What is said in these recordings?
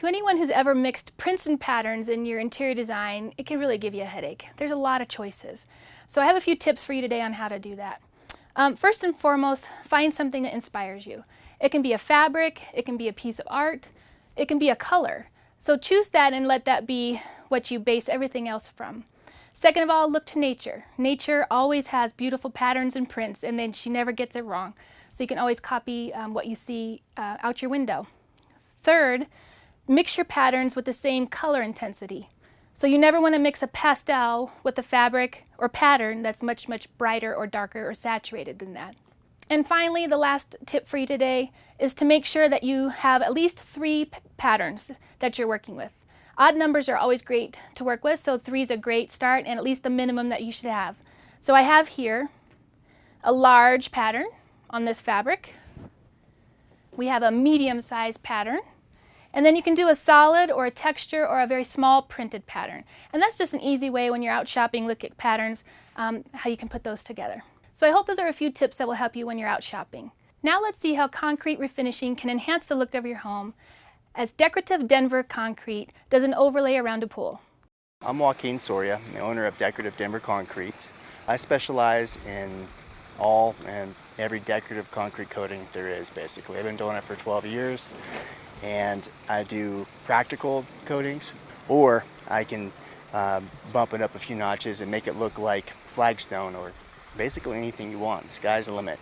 To anyone who's ever mixed prints and patterns in your interior design, it can really give you a headache. There's a lot of choices. So I have a few tips for you today on how to do that. First and foremost, find something that inspires you. It can be a fabric, it can be a piece of art, it can be a color. So choose that and let that be what you base everything else from. Second of all, look to nature. Nature always has beautiful patterns and prints, and then she never gets it wrong. So you can always copy what you see out your window. Third, mix your patterns with the same color intensity. So you never want to mix a pastel with a fabric or pattern that's much, much brighter or darker or saturated than that. And finally, the last tip for you today is to make sure that you have at least 3 patterns that you're working with. Odd numbers are always great to work with, so 3 is a great start and at least the minimum that you should have. So I have here a large pattern on this fabric. We have a medium-sized pattern. And then you can do a solid or a texture or a very small printed pattern. And that's just an easy way when you're out shopping, look at patterns, how you can put those together. So I hope those are a few tips that will help you when you're out shopping. Now let's see how concrete refinishing can enhance the look of your home as decorative Denver concrete does an overlay around a pool. I'm Joaquin Soria, the owner of Decorative Denver Concrete. I specialize in all and every decorative concrete coating there is, basically. I've been doing it for 12 years. And I do practical coatings, or I can bump it up a few notches and make it look like flagstone or basically anything you want. The sky's the limit.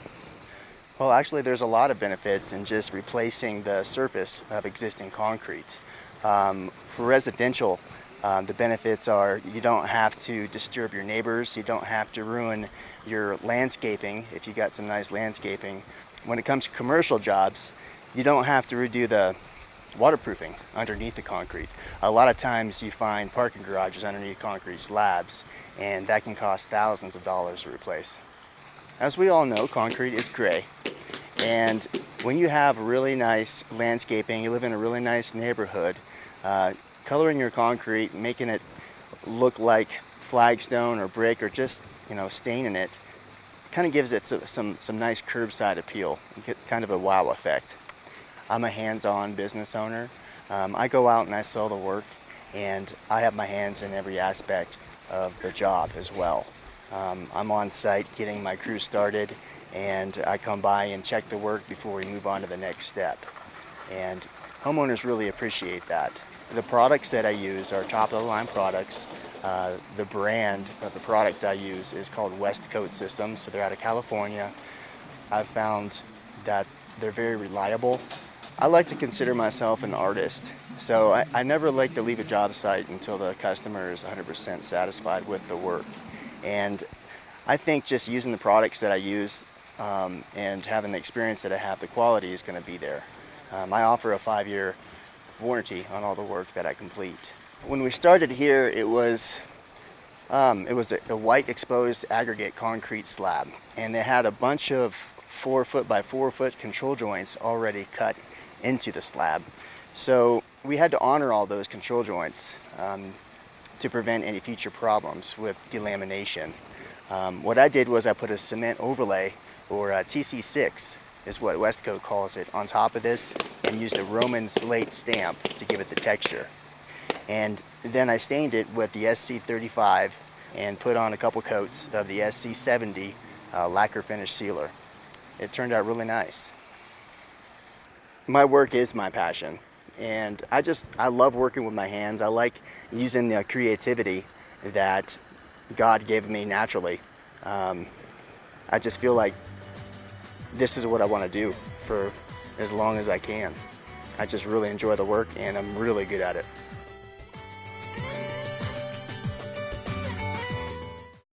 Well, actually there's a lot of benefits in just replacing the surface of existing concrete. For residential, the benefits are you don't have to disturb your neighbors, you don't have to ruin your landscaping if you got some nice landscaping. When it comes to commercial jobs, you don't have to redo the waterproofing underneath the concrete. A lot of times you find parking garages underneath concrete slabs, and that can cost thousands of dollars to replace. As we all know, concrete is gray, and when you have really nice landscaping, you live in a really nice neighborhood, coloring your concrete, making it look like flagstone or brick, or just staining it, kind of gives it some nice curbside appeal. You get kind of a wow effect. I'm a hands-on business owner. I go out and I sell the work, and I have my hands in every aspect of the job as well. I'm on site getting my crew started, and I come by and check the work before we move on to the next step. And homeowners really appreciate that. The products that I use are top-of-the-line products. The brand of the product I use is called West Coat Systems, so they're out of California. I've found that they're very reliable. I like to consider myself an artist, so I never like to leave a job site until the customer is 100% satisfied with the work. And I think just using the products that I use and having the experience that I have, the quality is going to be there. I offer a 5-year warranty on all the work that I complete. When we started here, it was a white exposed aggregate concrete slab, and they had a bunch of 4-foot by 4-foot control joints already cut into the slab. So we had to honor all those control joints to prevent any future problems with delamination. What I did was I put a cement overlay, or a TC6 is what Westcoat calls it, on top of this, and used a Roman slate stamp to give it the texture. And then I stained it with the SC35 and put on a couple coats of the SC70 lacquer finish sealer. It turned out really nice. My work is my passion, and I love working with my hands. I like using the creativity that God gave me naturally. I just feel like this is what I want to do for as long as I can. I just really enjoy the work, and I'm really good at it.